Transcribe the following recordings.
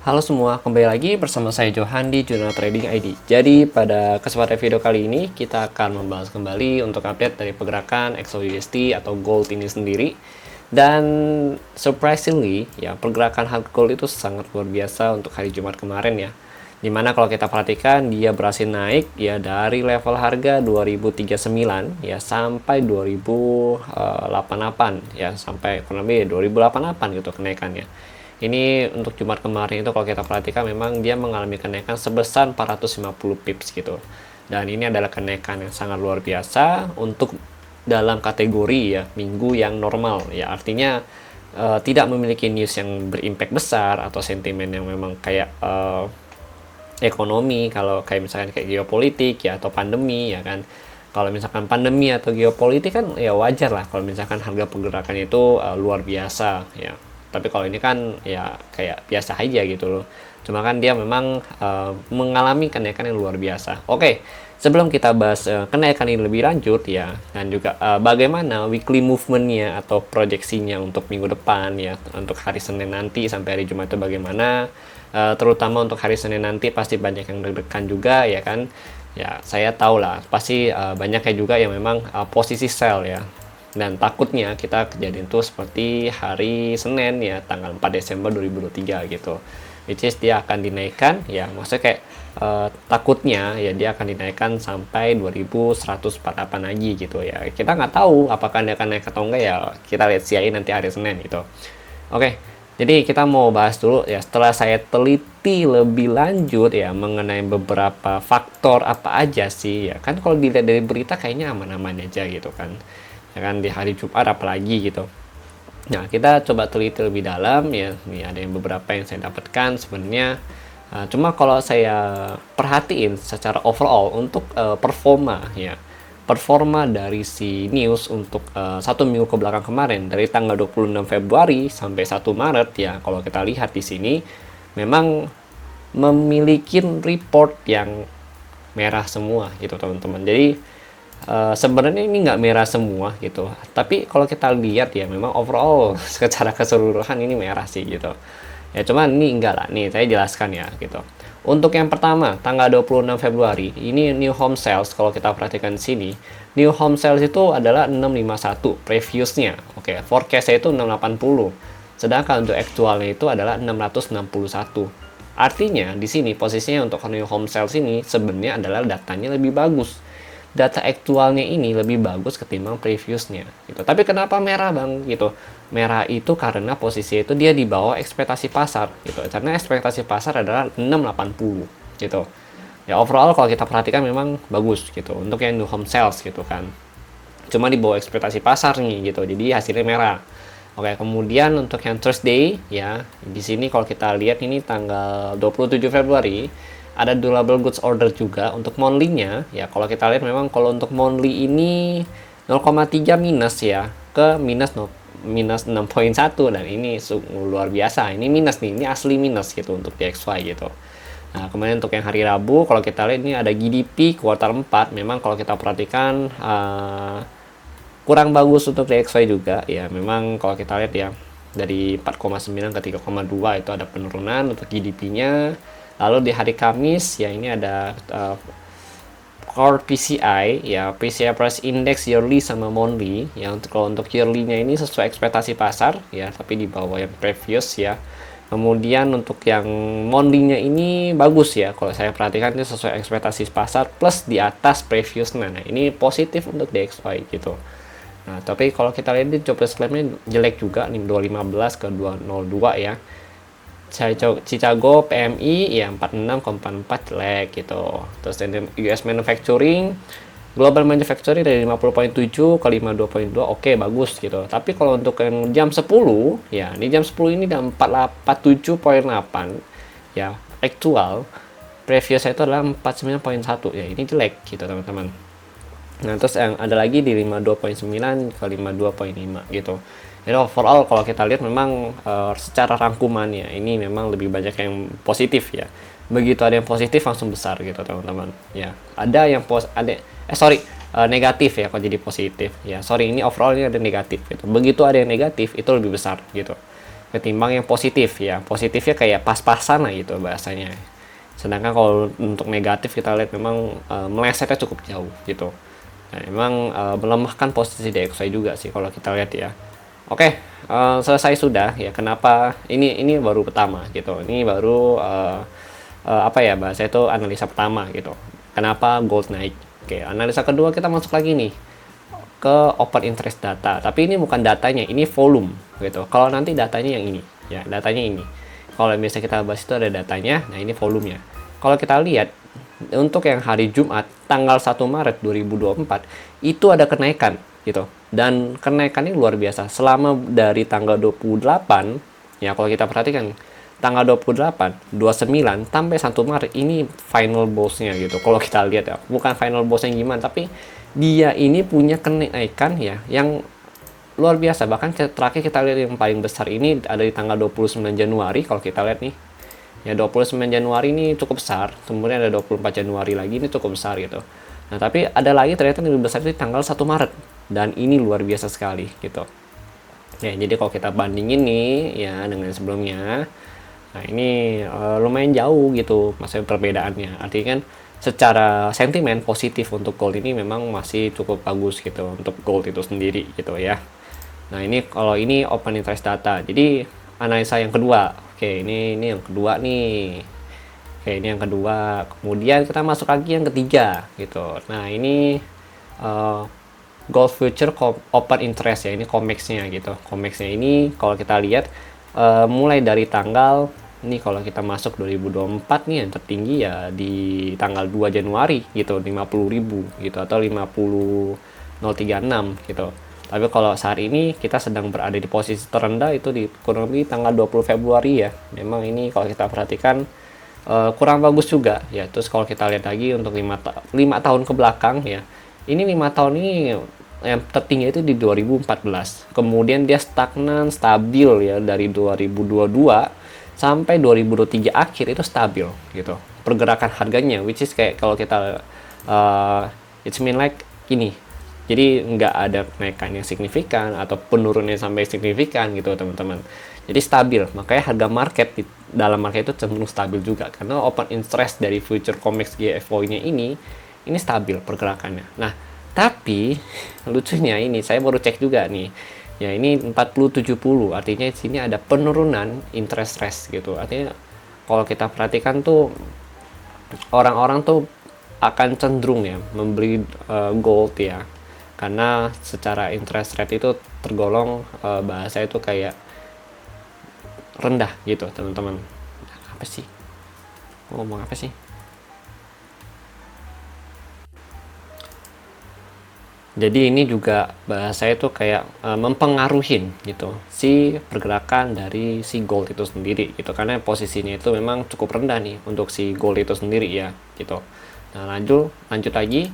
Halo semua, kembali lagi bersama saya Johan di Jurnal Trading ID. Jadi pada kesempatan video kali ini kita akan membahas kembali untuk update dari pergerakan XAUUSD atau gold ini sendiri. Dan surprisingly ya, pergerakan harga gold itu sangat luar biasa untuk hari Jumat kemarin ya. Dimana kalau kita perhatikan dia berhasil naik ya dari level harga 2039 ya sampai 2088 ya, sampai kurang lebih 2088 gitu kenaikannya. Ini untuk Jumat kemarin itu kalau kita perhatikan memang dia mengalami kenaikan sebesar 450 pips gitu. Dan ini adalah kenaikan yang sangat luar biasa untuk dalam kategori ya minggu yang normal ya, artinya tidak memiliki news yang berimpact besar atau sentimen yang memang kayak ekonomi, kalau kayak misalkan kayak geopolitik ya atau pandemi ya kan. Kalau misalkan pandemi atau geopolitik kan ya wajar lah kalau misalkan harga pergerakan itu luar biasa ya. Tapi kalau ini kan ya kayak biasa aja gitu loh. Cuma kan dia memang mengalami kenaikan yang luar biasa. Oke, sebelum kita bahas kenaikan ini lebih lanjut ya, dan juga bagaimana weekly movementnya atau proyeksinya untuk minggu depan ya, untuk hari Senin nanti sampai hari Jumat itu bagaimana, terutama untuk hari Senin nanti pasti banyak yang deg-degan juga ya kan. Ya saya tahu lah pasti banyaknya juga yang memang posisi sell ya, dan takutnya kita kejadian tuh seperti hari Senin ya tanggal 4 Desember 2023 gitu, which is dia akan dinaikkan ya, maksudnya kayak takutnya ya dia akan dinaikkan sampai 2148 lagi gitu ya. Kita nggak tahu apakah dia akan naik atau enggak ya, kita lihat CI nanti hari Senin gitu. Oke, jadi kita mau bahas dulu ya, setelah saya teliti lebih lanjut ya mengenai beberapa faktor apa aja sih ya kan. Kalau dilihat dari berita kayaknya aman-aman aja gitu kan ya kan, di hari Jumat apalagi gitu. Nah kita coba teliti lebih dalam ya, nih ada yang beberapa yang saya dapatkan sebenarnya. Cuma kalau saya perhatiin secara overall untuk performa ya, performa dari si news untuk satu minggu ke belakang kemarin dari tanggal 26 Februari sampai 1 Maret ya, kalau kita lihat di sini memang memiliki report yang merah semua gitu teman-teman. Jadi sebenarnya ini nggak merah semua gitu, tapi kalau kita lihat ya memang overall secara keseluruhan ini merah sih gitu ya. Cuman ini enggak lah, nih saya jelaskan ya gitu. Untuk yang pertama tanggal 26 Februari ini new home sales, kalau kita perhatikan di sini new home sales itu adalah 651 previousnya, oke, forecastnya itu 680, sedangkan untuk aktualnya itu adalah 661. Artinya di sini posisinya untuk new home sales ini sebenarnya adalah datanya lebih bagus, data aktualnya ini lebih bagus ketimbang previousnya gitu. Tapi kenapa merah bang gitu? Merah itu karena posisi itu dia di bawah ekspektasi pasar gitu, karena ekspektasi pasar adalah 680 gitu ya. Overall kalau kita perhatikan memang bagus gitu untuk yang new home sales gitu kan, cuma di bawah ekspektasi pasar nih gitu, jadi hasilnya merah. Oke, kemudian untuk yang Thursday ya, di sini kalau kita lihat ini tanggal 27 Februari ada durable goods order juga untuk monthly-nya ya. Kalau kita lihat memang kalau untuk monthly ini 0,3 minus ya, ke minus 6,1, dan ini luar biasa. Ini minus nih, ini asli minus gitu untuk DXY gitu. Nah, kemudian untuk yang hari Rabu kalau kita lihat ini ada GDP kuartal 4, memang kalau kita perhatikan kurang bagus untuk DXY juga ya. Memang kalau kita lihat ya dari 4,9 ke 3,2 itu ada penurunan untuk GDP-nya. Lalu di hari Kamis ya ini ada core PCI ya, PCI Price Index yearly sama monthly ya. Kalau untuk yearly-nya ini sesuai ekspektasi pasar ya, tapi di bawah yang previous ya. Kemudian untuk yang monthly-nya ini bagus ya, kalau saya perhatikan ini sesuai ekspektasi pasar plus di atas previous. Nah ini positif untuk DXY gitu. Nah tapi kalau kita lihat di job claim-nya jelek juga nih, 215 ke 202 ya. Chicago PMI ya 46,4 jelek gitu. Terus US Manufacturing, Global Manufacturing dari 50,7 ke 52,2, oke bagus gitu. Tapi kalau untuk yang jam 10 ya, di jam 10 ini ada 47,8 ya, aktual previous itu adalah 49,1 ya, ini jelek gitu teman-teman. Nah terus yang ada lagi di 52,9 ke 52,5 gitu. Jadi overall kalau kita lihat memang secara rangkumannya ini memang lebih banyak yang positif ya. Begitu ada yang positif langsung besar gitu teman-teman ya. Ada yang negatif ya kok jadi positif ya. Sorry, ini overall ini ada negatif gitu. Begitu ada yang negatif itu lebih besar gitu. ketimbang yang positif ya. Positifnya kayak pas-pasan lah gitu bahasanya. Sedangkan kalau untuk negatif kita lihat memang melesetnya cukup jauh gitu. Nah, memang melemahkan posisi DXY juga sih kalau kita lihat ya. Oke, selesai sudah ya. Kenapa ini baru pertama gitu. Ini baru apa ya bahasa itu analisa pertama gitu. Kenapa gold naik? Oke, analisa kedua kita masuk lagi nih ke open interest data. Tapi ini bukan datanya, ini volume gitu. Kalau nanti datanya yang ini, ya datanya ini. Kalau misalnya kita bahas itu ada datanya, nah ini volumenya. Kalau kita lihat untuk yang hari Jumat tanggal 1 Maret 2024 itu ada kenaikan gitu. Dan kenaikannya luar biasa. Selama dari tanggal 28 ya kalau kita perhatikan tanggal 28, 29 sampai 1 Maret ini final boss-nya gitu. Kalau kita lihat ya, bukan final boss-nya gimana, tapi dia ini punya kenaikan ya yang luar biasa. Bahkan terakhir kita lihat yang paling besar ini ada di tanggal 29 Januari kalau kita lihat nih. Ya 29 Januari ini cukup besar, kemudian ada 24 Januari lagi ini cukup besar gitu. Nah, tapi ada lagi ternyata yang lebih besar itu di tanggal 1 Maret dan ini luar biasa sekali gitu. Ya, jadi kalau kita bandingin nih ya dengan sebelumnya, nah ini lumayan jauh gitu maksudnya perbedaannya. Artinya kan secara sentimen positif untuk gold ini memang masih cukup bagus gitu untuk gold itu sendiri gitu ya. Nah, ini kalau ini open interest data. Jadi analisa yang kedua. Oke, ini yang kedua nih. Oke, ini yang kedua. Kemudian kita masuk lagi yang ketiga gitu. Nah, ini gold future open interest ya. Ini COMEX-nya gitu. COMEX-nya ini kalau kita lihat mulai dari tanggal ini kalau kita masuk 2024 nih yang tertinggi ya di tanggal 2 Januari gitu 50.000 gitu atau 50.036 gitu. Tapi kalau saat ini kita sedang berada di posisi terendah itu di kurang lebih tanggal 20 Februari ya. Memang ini kalau kita perhatikan kurang bagus juga ya. Terus kalau kita lihat lagi untuk 5 tahun ke belakang ya. Ini 5 tahun ini yang tertinggi itu di 2014. Kemudian dia stagnan, stabil ya dari 2022 sampai 2023 akhir itu stabil gitu. Pergerakan harganya which is kayak kalau kita it's mean like gini. Jadi nggak ada kenaikan yang signifikan atau penurunan yang sampai signifikan gitu teman-teman. Jadi stabil, makanya harga market di dalam market itu cenderung stabil juga karena open interest dari future COMEX GFO ini stabil pergerakannya. Nah, tapi lucunya ini saya baru cek juga nih. Ya ini 40-70, artinya di sini ada penurunan interest rate gitu. Artinya kalau kita perhatikan tuh orang-orang tuh akan cenderung ya membeli gold ya. Karena secara interest rate itu tergolong bahasa itu kayak rendah gitu teman-teman. Apa sih? Ngomong apa sih? Jadi ini juga bahasa itu kayak mempengaruhin gitu si pergerakan dari si gold itu sendiri gitu karena posisinya itu memang cukup rendah nih untuk si gold itu sendiri ya gitu. Nah, lanjut lagi.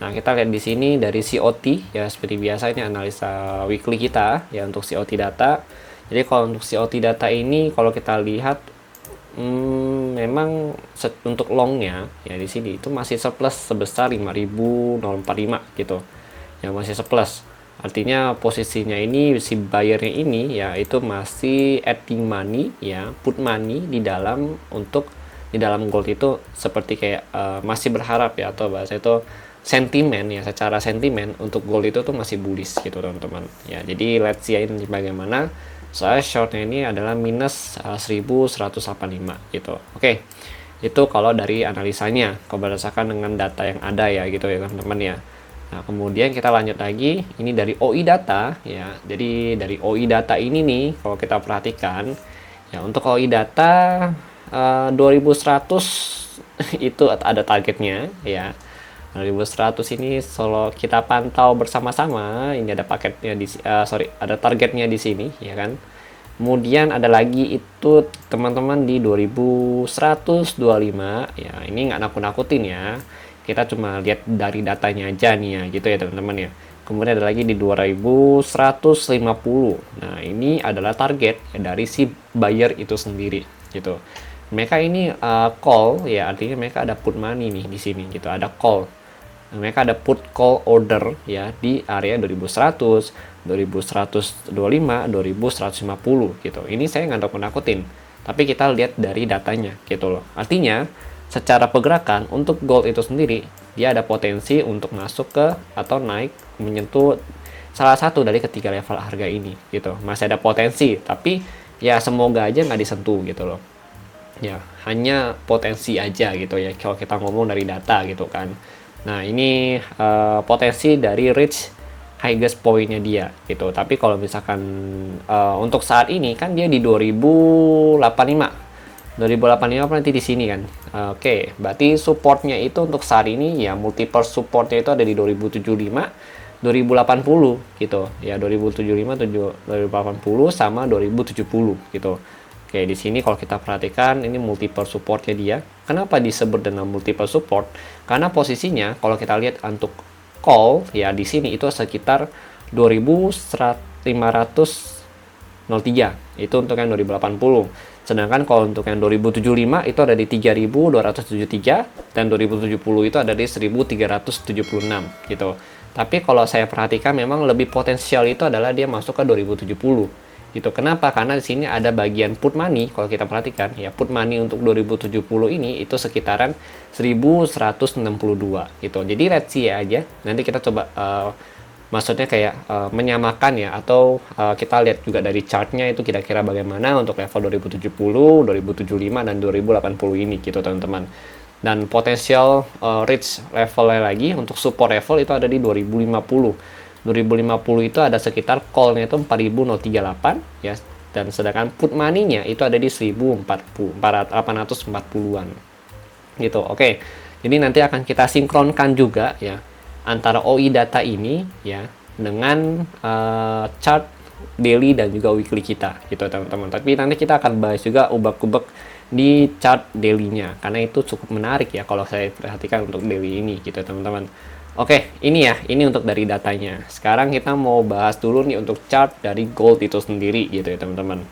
Nah, kita lihat di sini dari COT ya seperti biasa ini analisa weekly kita ya untuk COT data. Jadi kalau untuk COT data ini kalau kita lihat memang untuk longnya ya di sini itu masih surplus sebesar 5.045 gitu. Ya masih surplus. Artinya posisinya ini si buyernya ini ya itu masih adding money ya, put money di dalam gold itu seperti kayak masih berharap ya atau bahasa itu sentimen ya secara sentimen untuk gold itu tuh masih bullish gitu teman-teman ya. Jadi let's see ini bagaimana. Soalnya shortnya ini adalah minus 1185 gitu. Oke. Itu kalau dari analisanya berdasarkan dengan data yang ada ya gitu ya teman-teman ya. Nah, kemudian kita lanjut lagi, ini dari OI data ya. Jadi dari OI data ini nih kalau kita perhatikan ya untuk OI data 2100 itu ada targetnya ya. 2100 ini solo kita pantau bersama-sama. Ini ada paketnya ada targetnya di sini ya kan. Kemudian ada lagi itu teman-teman di 2125 ya. Ini nggak nakut-nakutin ya. Kita cuma lihat dari datanya aja nih ya gitu ya teman-teman ya. Kemudian ada lagi di 2150. Nah, ini adalah target ya, dari si buyer itu sendiri gitu. Mereka ini call ya artinya mereka ada put money nih di sini gitu, ada call Mereka ada put call order ya di area 2100, 2125, 2150 gitu. Ini saya nggak nakut-nakutin, tapi kita lihat dari datanya gitu loh. Artinya secara pergerakan untuk gold itu sendiri dia ada potensi untuk masuk ke atau naik menyentuh salah satu dari ketiga level harga ini gitu. Masih ada potensi, tapi ya semoga aja nggak disentuh gitu loh. Ya, hanya potensi aja gitu ya kalau kita ngomong dari data gitu kan. Nah, ini potensi dari reach highest point-nya dia gitu. Tapi kalau misalkan untuk saat ini kan dia di 2085. 2085 nanti di sini kan. Oke, berarti supportnya itu untuk saat ini ya multiple supportnya itu ada di 2075, 2080 gitu. Ya 2075, 2080 sama 2070 gitu. Oke, di sini kalau kita perhatikan ini multiple supportnya dia. Kenapa disebut dengan multiple support? Karena posisinya kalau kita lihat untuk call ya di sini itu sekitar 2503. Itu untuk yang 2080. Sedangkan kalau untuk yang 2075 itu ada di 3273 dan 2070 itu ada di 1376 gitu. Tapi kalau saya perhatikan memang lebih potensial itu adalah dia masuk ke 2070. Gitu. Kenapa? Karena di sini ada bagian put money. Kalau kita perhatikan, ya put money untuk 2070 ini itu sekitaran 1162 gitu. Jadi let's see aja. Nanti kita coba maksudnya kayak menyamakan ya, atau kita lihat juga dari chartnya itu kira-kira bagaimana untuk level 2070, 2075 dan 2080 ini gitu teman-teman. Dan potensial reach levelnya lagi untuk support level itu ada di 2050. 2050 itu ada sekitar call-nya itu 4038 ya, dan sedangkan put money-nya itu ada di 1840-an gitu. Oke. Jadi nanti akan kita sinkronkan juga ya antara OI data ini ya dengan chart daily dan juga weekly kita gitu teman-teman. Tapi nanti kita akan bahas juga ubek-ubek di chart daily-nya karena itu cukup menarik ya kalau saya perhatikan untuk daily ini gitu teman-teman. Oke, ini ya, ini untuk dari datanya. Sekarang kita mau bahas dulu nih untuk chart dari gold itu sendiri gitu ya teman-teman.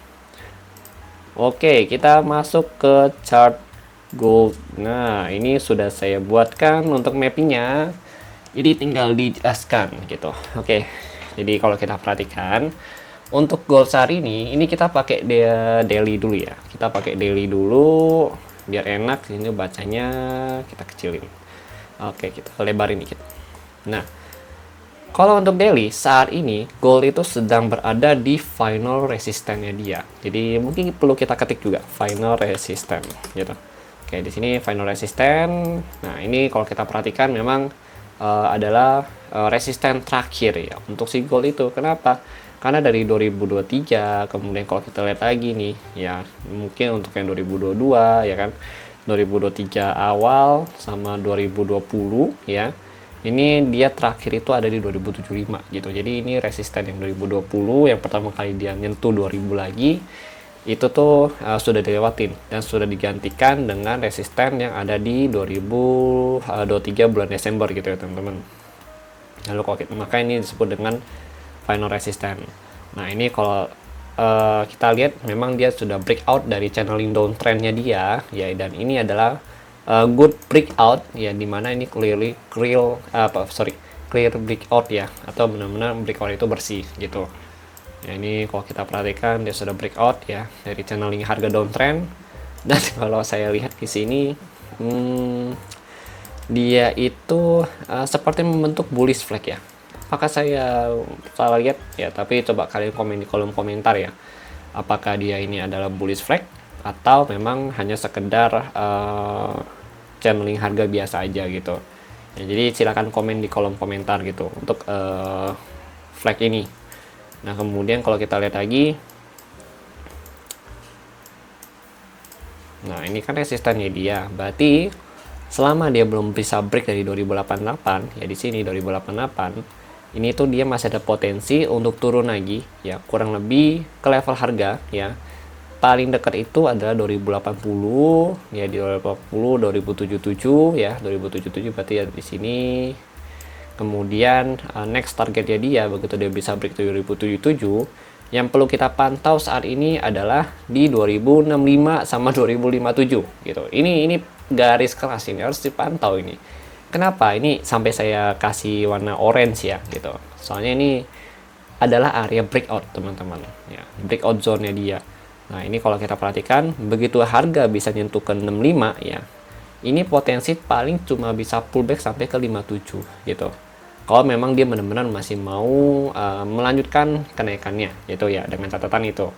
Oke, kita masuk ke chart gold. Nah, ini sudah saya buatkan untuk mappingnya. Jadi tinggal dijelaskan gitu. Oke, jadi kalau kita perhatikan untuk gold saat ini kita pakai daily dulu ya. Kita pakai daily dulu biar enak. Ini bacanya kita kecilin. Oke, kita lebarin dikit. Nah, kalau untuk daily saat ini gold itu sedang berada di final resistannya dia. Jadi mungkin perlu kita ketik juga final resistance gitu. Oke, di sini final resistance. Nah, ini kalau kita perhatikan memang adalah resisten terakhir ya untuk si gold itu. Kenapa? Karena dari 2023 kemudian kalau kita lihat lagi nih ya, mungkin untuk yang 2022 ya kan, 2023 awal sama 2020 ya, ini dia terakhir itu ada di 2075 gitu. Jadi ini resisten yang 2020 yang pertama kali dia nyentuh 2000 lagi itu tuh sudah dilewatin dan sudah digantikan dengan resisten yang ada di 2023 bulan Desember gitu ya teman-teman. Lalu kalau maka ini disebut dengan final resistance. Nah, ini kalau kita lihat memang dia sudah breakout dari channeling downtrendnya dia ya, dan ini adalah good breakout ya, dimana ini clear breakout ya, atau benar-benar breakout itu bersih gitu ya. Ini kalau kita perhatikan dia sudah breakout ya dari channeling harga downtrend, dan kalau saya lihat di sini dia itu seperti membentuk bullish flag ya. Apakah saya salah lihat ya? Tapi coba kalian komen di kolom komentar ya. Apakah dia ini adalah bullish flag atau memang hanya sekedar channeling harga biasa aja gitu. Ya, jadi silakan komen di kolom komentar gitu untuk flag ini. Nah, kemudian kalau kita lihat lagi, nah ini kan resistannya dia. Berarti selama dia belum bisa break dari 2088 ya, di sini 2088 ini tuh dia masih ada potensi untuk turun lagi ya, kurang lebih ke level harga ya paling dekat itu adalah 2080 ya, di 2080 2077 ya, 2077 berarti ya di sini. Kemudian next targetnya dia begitu dia bisa break 2077, yang perlu kita pantau saat ini adalah di 2065 sama 2057 gitu. Ini garis keras ini harus dipantau ini. Kenapa ini sampai saya kasih warna orange ya gitu? Soalnya ini adalah area breakout teman-teman ya, breakout zone-nya dia. Nah ini kalau kita perhatikan begitu harga bisa nyentuh ke 65 ya, ini potensi paling cuma bisa pullback sampai ke 57 gitu. Kalau memang dia benar-benar masih mau melanjutkan kenaikannya gitu ya, dengan catatan itu.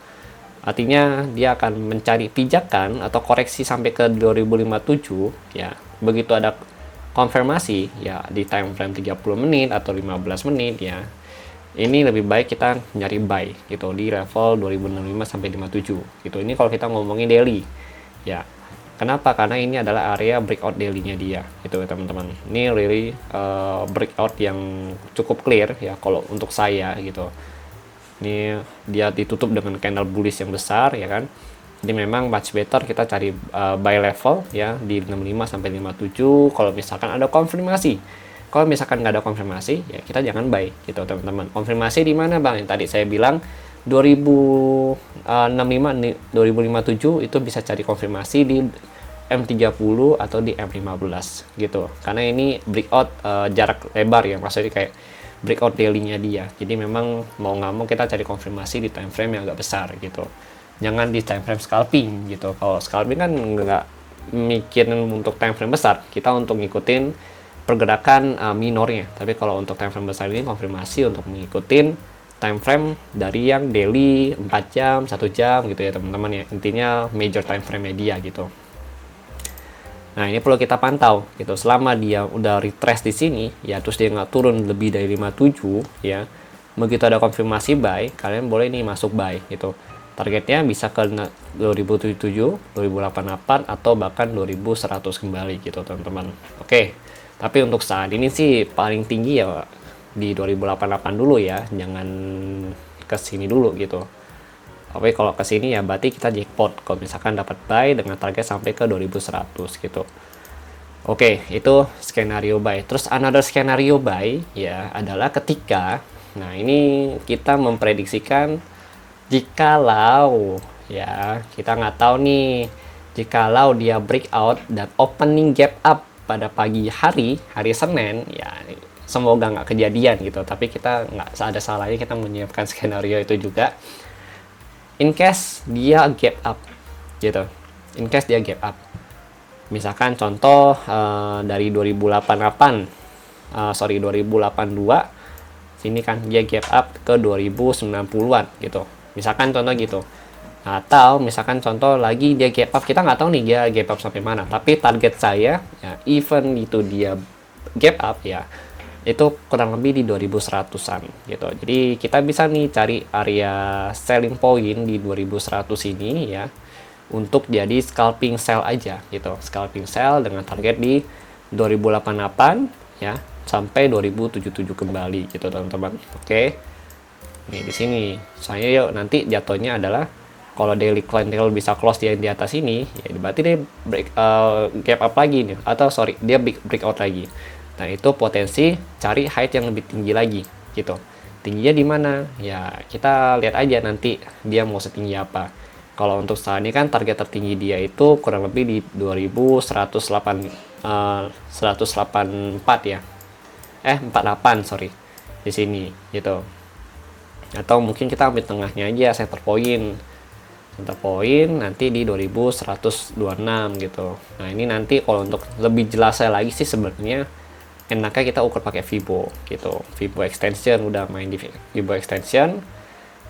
Artinya dia akan mencari pijakan atau koreksi sampai ke 2057 ya. Begitu ada konfirmasi ya di time frame 30 menit atau 15 menit ya. Ini lebih baik kita nyari buy gitu di level 2065 sampai 57 gitu. Ini kalau kita ngomongin daily. Ya. Kenapa? Karena ini adalah area breakout daily-nya dia gitu ya teman-teman. Ini really breakout yang cukup clear ya kalau untuk saya gitu. Ini dia ditutup dengan candle bullish yang besar ya kan. Jadi memang much better kita cari buy level ya di 65 sampai 57 kalau misalkan ada konfirmasi. Kalau misalkan nggak ada konfirmasi ya kita jangan buy gitu teman-teman. Konfirmasi di mana Bang? Yang tadi saya bilang 2065 2057 itu bisa cari konfirmasi di M30 atau di M15 gitu. Karena ini breakout jarak lebar ya, maksudnya kayak breakout daily-nya dia. Jadi memang mau nggak mau kita cari konfirmasi di time frame yang agak besar gitu. Jangan di time frame scalping gitu. Kalau scalping kan nggak mikirin untuk time frame besar, kita untuk ngikutin pergerakan minornya. Tapi kalau untuk time frame besar ini konfirmasi untuk mengikutin time frame dari yang daily 4 jam, 1 jam gitu ya teman-teman ya. Intinya major time frame dia gitu. Nah ini perlu kita pantau gitu. Selama dia udah retrace di sini ya, terus dia nggak turun lebih dari 57 ya, begitu ada konfirmasi buy, kalian boleh nih masuk buy gitu. Targetnya bisa ke 2077, 2088 atau bahkan 2100 kembali gitu teman-teman. Oke. Tapi untuk saat ini sih paling tinggi ya di 2088 dulu ya, jangan ke sini dulu gitu. Tapi kalau ke sini ya berarti kita jackpot kalau misalkan dapat buy dengan target sampai ke 2100 gitu. Oke, itu skenario buy. Terus another skenario buy ya adalah ketika, nah ini kita memprediksikan jikalau ya, kita nggak tahu nih, jikalau dia breakout dan opening gap up pada pagi hari Senin ya, semoga nggak kejadian gitu. Tapi kita nggak ada salahnya kita menyiapkan skenario itu juga. In case dia gap up gitu, in case dia gap up, misalkan contoh dari 2082 sini kan dia gap up ke 2090-an gitu, misalkan contoh gitu. Atau misalkan contoh lagi dia gap up, kita nggak tahu nih dia gap up sampai mana, tapi target saya ya, even itu dia gap up ya, itu kurang lebih di 2100-an gitu. Jadi kita bisa nih cari area selling point di 2100 ini ya, untuk jadi scalping sell aja gitu. Scalping sell dengan target di 2088 ya sampai 2077 kembali gitu teman-teman. Oke. Nih di sini saya yuk nanti jatuhnya adalah kalau daily candle bisa close di atas ini ya, berarti dia gap up lagi nih, atau sorry dia breakout lagi. Nah itu potensi cari height yang lebih tinggi lagi gitu. Tingginya di mana? Ya kita lihat aja nanti dia mau setinggi apa. Kalau untuk saat ini kan target tertinggi dia itu kurang lebih di 184 ya. 48 sorry. Di sini gitu. Atau mungkin kita ambil tengahnya aja, center point nanti di 2126 gitu. Nah ini nanti kalau untuk lebih jelasnya lagi sih sebenarnya enaknya kita ukur pakai Fibo gitu. Fibo extension, udah main di Fibo extension.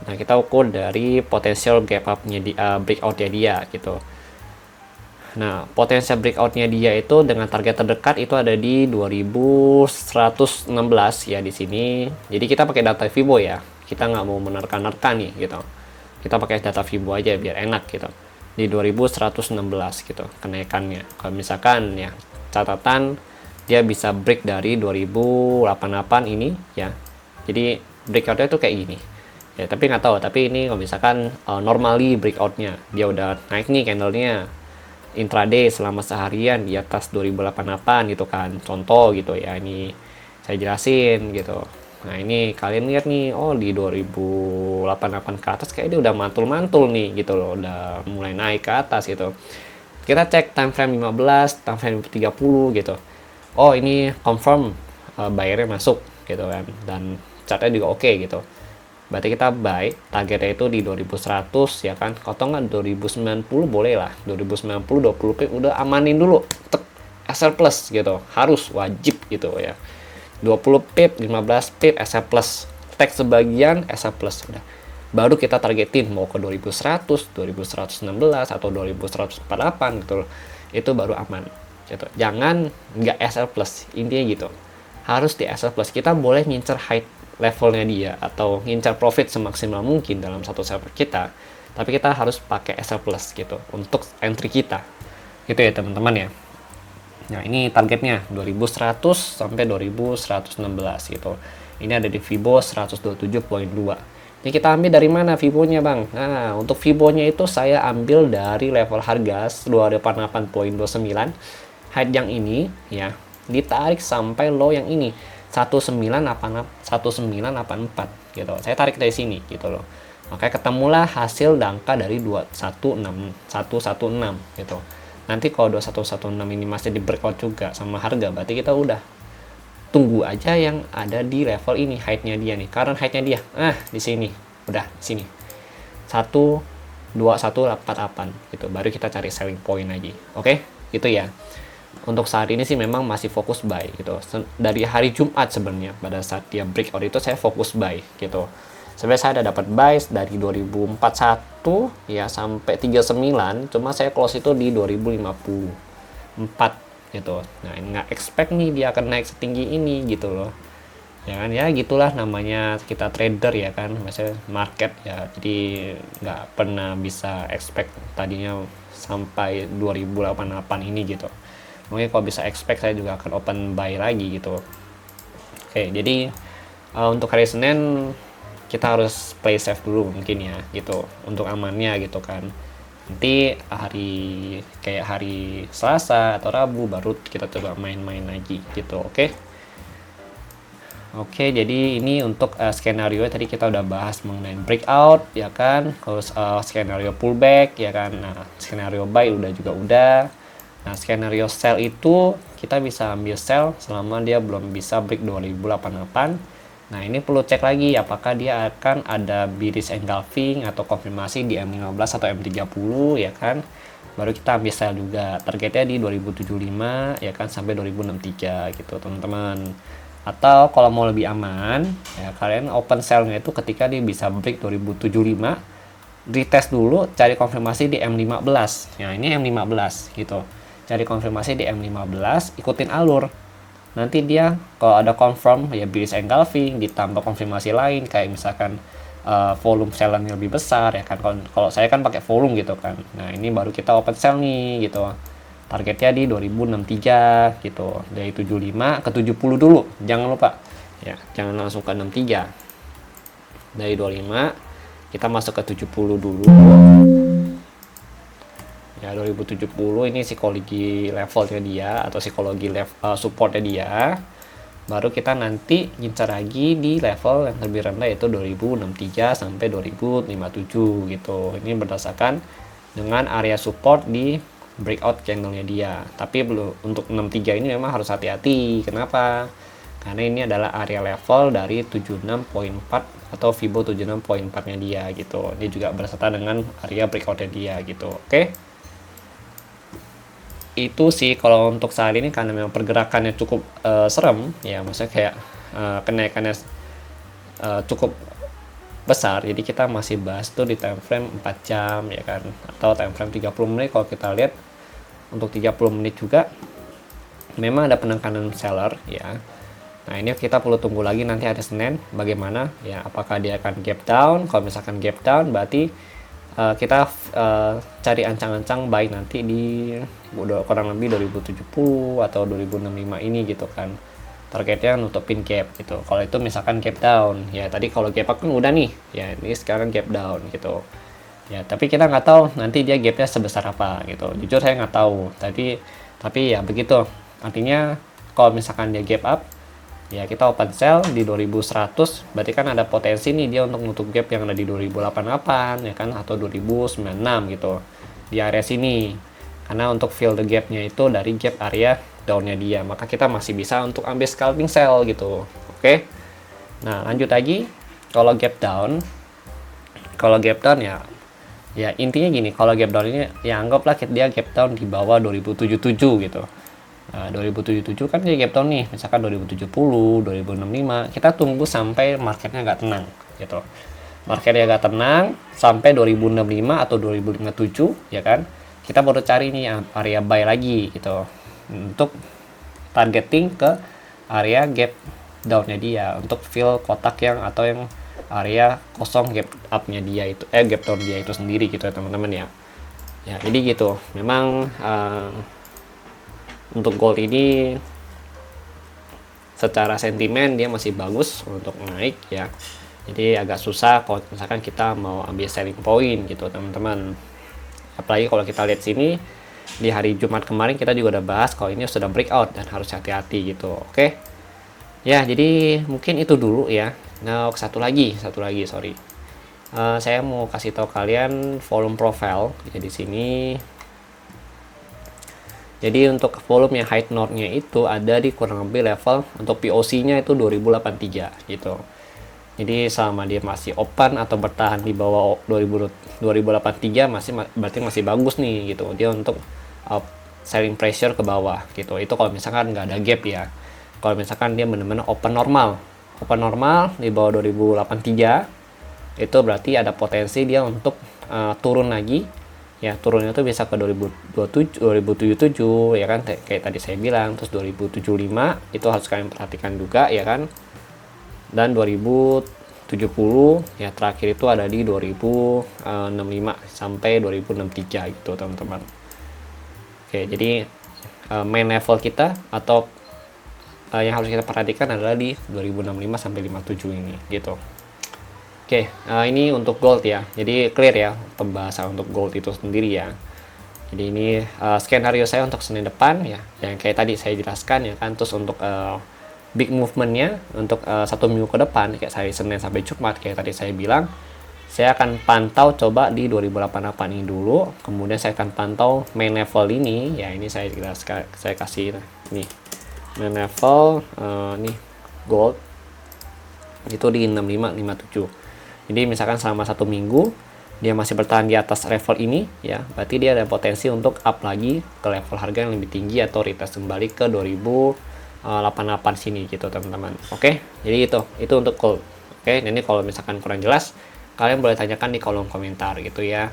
Nah kita ukur dari potential gap up-nya di breakout-nya dia gitu. Nah potensial breakout-nya dia itu dengan target terdekat itu ada di 2116 ya di sini. Jadi kita pakai data Fibo ya. Kita nggak mau menerka-nerka nih gitu. Kita pakai data Fibo aja biar enak gitu. Di 2116 gitu kenaikannya. Kalau misalkan ya catatan dia bisa break dari 2088 ini ya. Jadi breakoutnya tuh kayak gini. Ya, tapi nggak tahu. Tapi ini kalau misalkan normally breakoutnya dia udah naik nih candlenya intraday selama seharian di atas 2088 gitu kan. Contoh gitu ya, ini saya jelasin gitu. Nah ini kalian lihat nih, oh di 2088 ke atas kayak dia udah mantul-mantul nih gitu loh, udah mulai naik ke atas gitu. Kita cek time frame 15, time frame 30 gitu. oh ini confirm bayarnya masuk gitu kan, dan chartnya juga oke gitu, berarti kita buy targetnya itu di 2100 ya kan, atau nggak 2090 boleh lah, 2090 20 pip udah amanin dulu, tek, SL plus gitu, harus wajib gitu ya, 20 pip 15 pip SL plus, tag sebagian SL plus, udah baru kita targetin mau ke 2100 2116 atau 2148 gitu loh, itu baru aman gitu, jangan nggak SL plus, intinya gitu, harus di SL plus. Kita boleh ngincer high levelnya dia atau ngincer profit semaksimal mungkin dalam satu server kita, tapi kita harus pakai SL plus gitu untuk entry kita gitu ya teman-teman ya. Nah ini targetnya 2100 sampai 2116 gitu, ini ada di Fibo 127.2. Ini kita ambil dari mana Fibonya bang? Nah untuk Fibonya itu saya ambil dari level harga 288.29, height yang ini ya, ditarik sampai low yang ini 1984 gitu. Saya tarik dari sini gitu loh. Makanya ketemulah hasil angka dari 216 gitu. Nanti kalau 2116 ini masih di breakout juga sama harga, berarti kita udah tunggu aja yang ada di level ini, height-nya dia nih. Karena height-nya dia di sini. Udah sini. 12188 gitu. Baru kita cari selling point lagi. Oke? Gitu ya. Untuk saat ini sih memang masih fokus buy gitu. Dari hari Jumat sebenarnya pada saat dia breakout itu saya fokus buy gitu. Sebenarnya saya ada dapat buy dari 2041 ya sampai 39, cuma saya close itu di 2054 gitu. Nah, ini nggak expect nih dia akan naik setinggi ini gitu loh. Ya kan, ya gitulah namanya kita trader ya kan, maksudnya market ya. Jadi nggak pernah bisa expect tadinya sampai 2088 ini gitu. Mungkin kalau bisa expect saya juga akan open buy lagi gitu. Oke, jadi untuk hari Senin kita harus play safe dulu mungkin ya gitu, untuk amannya gitu kan. Nanti kayak hari Selasa atau Rabu baru kita coba main-main lagi gitu. Oke, jadi ini untuk skenario tadi kita udah bahas mengenai breakout ya kan, terus skenario pullback ya kan. Nah, skenario buy udah. Nah, skenario sell itu kita bisa ambil sell selama dia belum bisa break 2088. Nah, ini perlu cek lagi apakah dia akan ada bearish engulfing atau konfirmasi di M15 atau M30 ya kan. Baru kita ambil sell juga. Targetnya di 2075 ya kan sampai 2063 gitu, teman-teman. Atau kalau mau lebih aman, ya kalian open sell-nya itu ketika dia bisa break 2075, retest dulu, cari konfirmasi di M15. Ya, ini M15 gitu. Cari konfirmasi di M15, ikutin alur. Nanti dia kalau ada confirm ya bearish engulfing ditambah konfirmasi lain kayak misalkan volume sell-nya lebih besar ya kan, kalau saya kan pakai volume gitu kan. Nah ini baru kita open sell nih gitu, targetnya di 2063 gitu, dari 75 ke 70 dulu, jangan lupa ya, jangan langsung ke 63. Dari 25 kita masuk ke 70 dulu ya. 2070 ini psikologi levelnya dia atau psikologi supportnya dia, baru kita nanti ngincar lagi di level yang lebih rendah yaitu 2063 sampai 2057 gitu. Ini berdasarkan dengan area support di breakout candlenya dia. Tapi untuk 63 ini memang harus hati-hati. Kenapa? Karena ini adalah area level dari 76.4 atau Fibo 76.4 nya dia gitu. Ini juga berdasarkan dengan area breakoutnya dia gitu. Itu sih kalau untuk saat ini, karena memang pergerakannya cukup serem ya, maksudnya kayak kenaikannya cukup besar, jadi kita masih bahas tuh di time frame 4 jam ya kan, atau time frame 30 menit. Kalau kita lihat untuk 30 menit juga memang ada penekanan seller ya. Nah ini kita perlu tunggu lagi nanti hari Senin bagaimana ya, apakah dia akan gap down. Kalau misalkan gap down berarti kita cari ancang-ancang buy nanti di kurang lebih 2070 atau 2065 ini gitu kan, targetnya nutupin gap gitu. Kalau itu misalkan gap down ya, tadi kalau gap up kan udah nih ya, ini sekarang gap down gitu ya, tapi kita nggak tahu nanti dia gapnya sebesar apa gitu. Jujur saya nggak tahu tapi ya begitu. Artinya kalau misalkan dia gap up ya, kita open sell di 2100, berarti kan ada potensi nih dia untuk nutup gap yang ada di 2088 ya kan, atau 2096 gitu, di area sini. karena untuk fill the gapnya itu dari gap area downnya dia, maka kita masih bisa untuk ambil scalping sell gitu. Oke. Nah, lanjut lagi. Kalau gap down ya intinya gini, kalau gap down ini ya anggaplah dia gap down di bawah 2077 gitu. Nah, 2077 kan dia gap down nih, misalkan 2070, 2065, kita tunggu sampai marketnya agak tenang gitu. Marketnya agak tenang sampai 2065 atau 2057 ya kan. Kita baru cari nih area buy lagi gitu. Untuk targeting ke area gap downnya dia, untuk fill kotak yang atau yang area kosong gap up-nya dia itu gap down dia itu sendiri gitu ya teman-teman ya. Ya, jadi gitu. Memang untuk gold ini secara sentimen dia masih bagus untuk naik ya. Jadi agak susah kalau misalkan kita mau ambil selling point gitu teman-teman. Apalagi kalau kita lihat sini di hari Jumat kemarin kita juga udah bahas kalau ini sudah breakout dan harus hati-hati gitu. Oke. Ya, jadi mungkin itu dulu ya. Nah, satu lagi sorry. Saya mau kasih tahu kalian volume profile ya di sini. Jadi untuk volume yang high note-nya itu ada di kurang lebih level untuk POC-nya itu 2083 gitu. Jadi selama dia masih open atau bertahan di bawah 2083 berarti masih bagus nih gitu. Dia untuk selling pressure ke bawah gitu. Itu kalau misalkan nggak ada gap ya. Kalau misalkan dia benar-benar open normal di bawah 2083 itu berarti ada potensi dia untuk turun lagi. Ya, turunnya tuh bisa ke 2027 ya kan, kayak tadi saya bilang. Terus 2075 itu harus kalian perhatikan juga ya kan. Dan 2070 ya terakhir itu ada di 2065 sampai 2063 gitu teman-teman. Oke, jadi main level kita atau yang harus kita perhatikan adalah di 2065 sampai 57 ini gitu. Oke, ini untuk gold ya. Jadi clear ya pembahasan untuk gold itu sendiri ya. Jadi ini skenario saya untuk Senin depan ya, yang kayak tadi saya jelaskan ya kan. Terus untuk big movementnya untuk 1 minggu ke depan kayak hari Senin sampai Jumat kayak tadi saya bilang, saya akan pantau coba di 2088 ini dulu. Kemudian saya akan pantau main level ini ya. Ini saya jelaskan, saya kasih nih main level nih gold itu di 6557. Jadi misalkan selama 1 minggu dia masih bertahan di atas level ini ya, berarti dia ada potensi untuk up lagi ke level harga yang lebih tinggi atau retest kembali ke 2088 sini gitu teman-teman. Oke, jadi itu untuk gold. Oke, ini kalau misalkan kurang jelas kalian boleh tanyakan di kolom komentar gitu ya.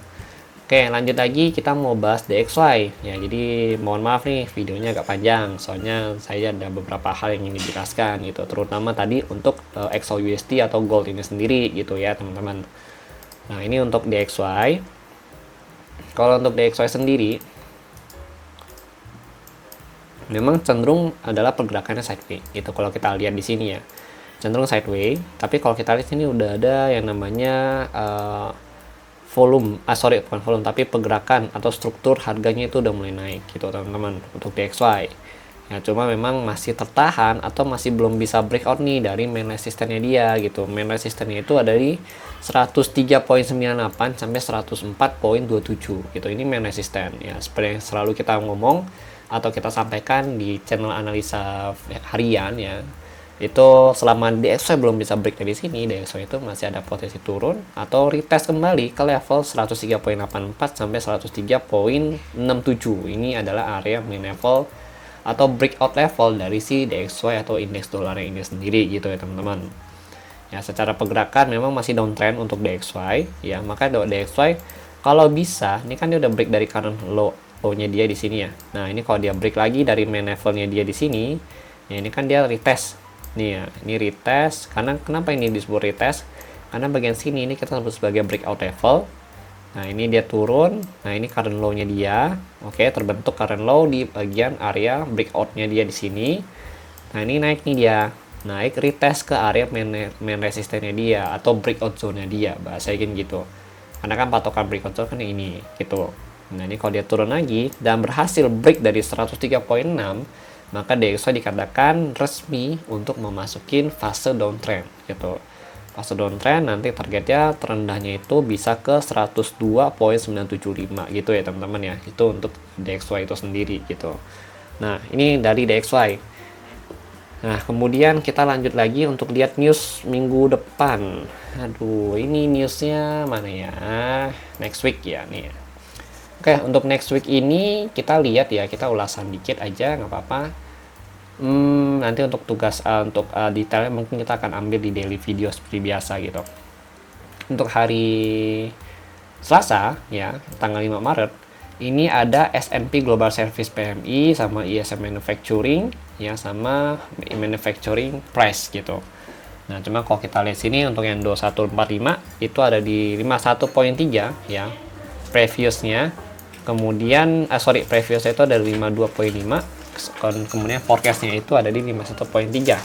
Oke, lanjut lagi kita mau bahas DXY ya. Jadi mohon maaf nih videonya agak panjang, soalnya saya ada beberapa hal yang ingin dijelaskan gitu, terutama tadi untuk XOUSD atau gold ini sendiri gitu ya teman-teman. Nah, ini untuk DXY. Kalau untuk DXY sendiri memang cenderung adalah pergerakannya sideways gitu. Kalau kita lihat di sini ya, cenderung sideways, tapi kalau kita lihat sini udah ada yang namanya bukan volume tapi pergerakan atau struktur harganya itu udah mulai naik gitu teman-teman untuk DXY ya. Cuma memang masih tertahan atau masih belum bisa breakout nih dari main resistennya dia gitu. Main resistennya itu ada di 103.98 sampai 104.27 gitu. Ini main resisten ya, seperti yang selalu kita ngomong atau kita sampaikan di channel analisa harian ya. Itu selama DXY belum bisa break dari sini, DXY itu masih ada potensi turun atau retest kembali ke level 103.84 sampai 103.67. Ini adalah area main level atau breakout level dari si DXY atau indeks dolarnya ini sendiri gitu ya teman-teman. Ya, secara pergerakan memang masih downtrend untuk DXY ya, maka DXY kalau bisa, ini kan dia udah break dari current low-nya dia di sini ya. Nah, ini kalau dia break lagi dari main levelnya dia di sini, ya ini kan dia retest. Nih ya, ini retest. Karena kenapa ini disebut retest? Karena bagian sini ini kita sebut sebagai breakout level. Nah, ini dia turun. Nah, ini current low-nya dia. Oke, terbentuk current low di bagian area breakout-nya dia di sini. Nah, ini naik nih dia. Naik retest ke area main resistennya dia atau breakout zone-nya dia. Bahasa gitu. Karena kan patokan breakout zone kan ini gitu. Nah, ini kalau dia turun lagi dan berhasil break dari 103.6, maka DXY dikatakan resmi untuk memasukin fase downtrend gitu. Pas downtrend nanti targetnya terendahnya itu bisa ke 102,975 gitu ya teman-teman ya. Itu untuk DXY itu sendiri gitu. Nah, ini dari DXY. Nah, kemudian kita lanjut lagi untuk lihat news minggu depan. Aduh, ini newsnya mana ya? Next week ya nih. Oke, untuk next week ini kita lihat ya, kita ulasan dikit aja, nggak apa-apa. Nanti untuk tugas untuk detailnya mungkin kita akan ambil di daily video seperti biasa gitu. Untuk hari Selasa ya, tanggal 5 Maret, ini ada S&P Global Service PMI sama ISM Manufacturing ya, sama Manufacturing Price gitu. Nah, cuma kalau kita lihat sini untuk yang 2145 itu ada di 51,3 ya previousnya. Kemudian previousnya itu ada 52,5, kemudian forecastnya itu ada di 51,3.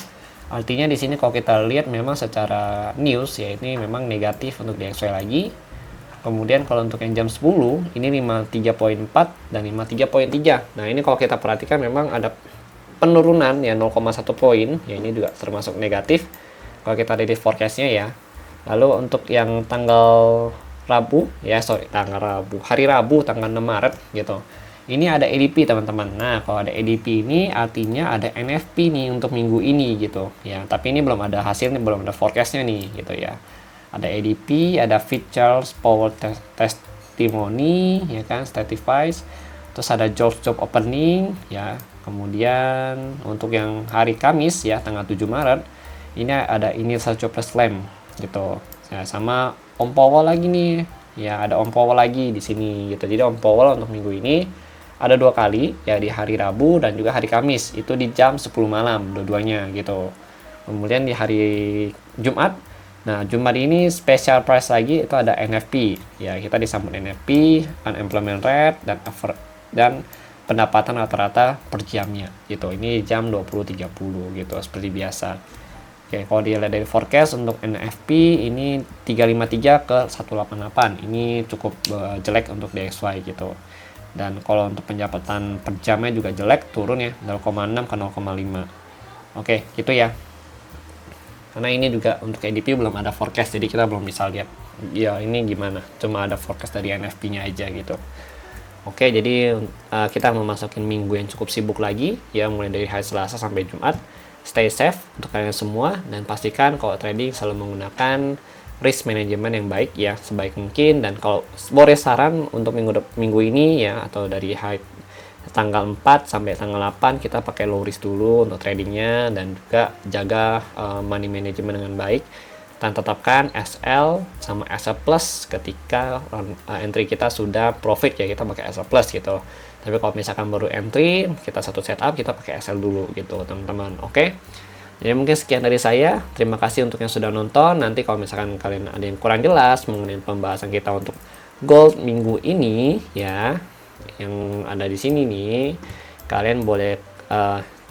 Artinya di sini kalau kita lihat memang secara news ya ini memang negatif untuk DXY lagi. Kemudian kalau untuk yang jam 10 ini 53,4 dan 53,3. Nah, ini kalau kita perhatikan memang ada penurunan ya 0,1 poin ya, ini juga termasuk negatif kalau kita lihat di forecastnya ya. Lalu untuk yang tanggal Rabu ya, hari Rabu tanggal 6 Maret gitu. Ini ada ADP teman-teman. Nah, kalau ada ADP ini artinya ada NFP nih untuk minggu ini gitu ya. Tapi ini belum ada hasilnya, belum ada forecastnya nih gitu ya. Ada ADP, ada Fitchers Power Testimony ya kan, Statifies. Terus ada job opening ya. Kemudian untuk yang hari Kamis ya tanggal 7 Maret ini ada Initial Jobless Claim gitu. Ya, sama Om Powell lagi nih. Ya, ada Om Powell lagi di sini gitu. Jadi Om Powell untuk minggu ini ada 2 kali ya, di hari Rabu dan juga hari Kamis. Itu di jam 10 malam dua-duanya gitu. Kemudian di hari Jumat, nah Jumat ini special price lagi, itu ada NFP. Ya, kita disambut NFP, unemployment rate dan pendapatan rata-rata per jamnya gitu. Ini jam 20.30 gitu seperti biasa. Oke, kalau dilihat dari forecast untuk NFP ini 353 ke 188. Ini cukup jelek untuk DXY gitu. Dan kalau untuk pendapatan per jamnya juga jelek, turun ya 0,6 ke 0,5. Oke, gitu ya. Karena ini juga untuk ADP belum ada forecast, jadi kita belum bisa lihat ya ini gimana. Cuma ada forecast dari NFP-nya aja gitu. Oke, jadi kita memasuki minggu yang cukup sibuk lagi ya, mulai dari hari Selasa sampai Jumat. Stay safe untuk kalian semua dan pastikan kalau trading selalu menggunakan risk management yang baik ya, sebaik mungkin. Dan kalau boleh saran untuk minggu ini ya, atau dari tanggal 4 sampai tanggal 8 kita pakai low risk dulu untuk tradingnya, dan juga jaga money management dengan baik, dan tetapkan SL sama SL plus ketika entry kita sudah profit ya, kita pakai SL plus gitu. Tapi kalau misalkan baru entry, kita satu setup, kita pakai SL dulu gitu teman-teman. Oke. Jadi mungkin sekian dari saya. Terima kasih untuk yang sudah nonton. Nanti kalau misalkan kalian ada yang kurang jelas mengenai pembahasan kita untuk gold minggu ini ya, yang ada di sini nih, kalian boleh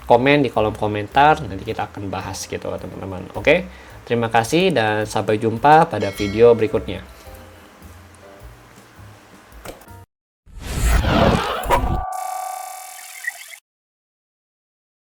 komen di kolom komentar. Nanti kita akan bahas gitu teman-teman. Oke. Terima kasih dan sampai jumpa pada video berikutnya.